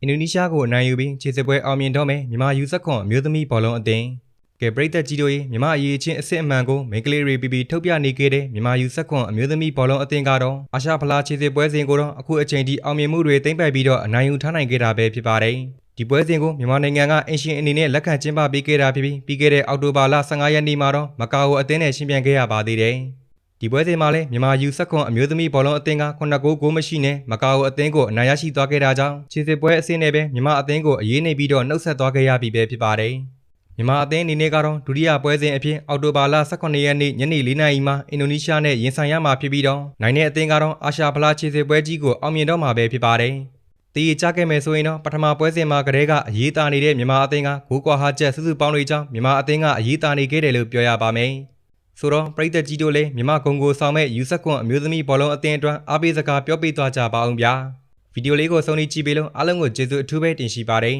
အင်ဒိုနီးရှားကိုအနိုင်ယူပြီးခြေစစ်ပွဲအောင်မြင်တော့မယ်မြန်မာယူဆက်ခွန်အမျိုးသမီးဘောလုံးအသင်းကဲပရိသတ်ကြီးတို့ရေမြန်မာအရေးချင်းအစ်စ်အမှန်ကိုမိန်းကလေးတွေပြီးထုတ်ပြနေခဲ့တဲ့မြန်မာယူဆက်ခွန်အမျိုးသမီးဘောလုံးအသင်းကတော့အာရှဖလားခြေစစ်ပွဲစဉ်ကိုတော့အခုအချိန်ထိအောင်မြင်မှုတွေသိမ့်ပိုက်ပြီးတော့အနိုင်ယူထားနိုင်ခဲ့တာပဲဖြစ်ပါတယ်ဒီပွဲစဉ်ကိုမြန်မာနိုင်ငံကအင်ရှင်အနေနဲ့လက်ခံကျင်းပပေးခဲ့တာဖြစ်ပြီးခဲ့တဲ့အောက်တိုဘာလ15ရက်နေ့မှာတော့မကာအိုအသင်းနဲ့ရှင်ပြိုင်ခဲ့ရပါသေးတယ်ဒီပွဲစဉ်မှာလည်းမြန်မာယူဆက်ခွန်အမျိုးသမီးဘောလုံးအသင်းက9ဂိုးမရှိနဲ့မကာအိုအသင်းကိုအနိုင်ရရှိသွားခဲ့တာကြောင့်ခြေစစ်ပွဲအဆင့်နဲ့ပဲမြန်မာအသင်းကိုအရေးနေပြီးတော့နှုတ်ဆက်သွားခဲ့ရပြီပဲဖြစ်ပါတယ်မြန်မာအသင်းအနေနဲ့ကတော့ဒုတိယပွဲစဉ်အဖြစ်အောက်တိုဘာလ18ရက်နေ့ညနေ4နာရီမှာအင်ဒိုနီးရှားနဲ့ရင်ဆိုင်ရမှာဖြစ်ပြီးတော့နိုင်တဲ့အသင်းကတော့အာရှဖလားခြေစစ်ပွဲကြီးကိုအောင်မြင်တော့မှာပဲဖြစ်ပါတယ်တည်ရကြခဲ့မယ်ဆိုရင်တော့ပထမပွဲစဉ်မှာကတည်းကအရေးတာနေတဲ့မြန်မာအသင်းကဂိုးကွာဟာချက်စုစုပေါင်းတွေကြောင့်မြန်မာအသင်းကအရေးတာနေခဲ့တယ်လို့ပြောရပါမယ်ဆိုတော့ပရိသတ်ကြီးတို့လည်းမြန်မာဂုံကိုဆောင်မဲ့ယူဆက်ခွန်အမျိုးသမီးဘောလုံးအသင်းအတွက်အားပေးစကားပြောပေးသွားကြပါအောင်ဗျာဗီဒီယိုလေးကိုဆုံးဖြတ်ကြည့်ပေးလို့အားလုံးကိုကျေးဇူးအထူးပဲတင်ရှိပါတယ်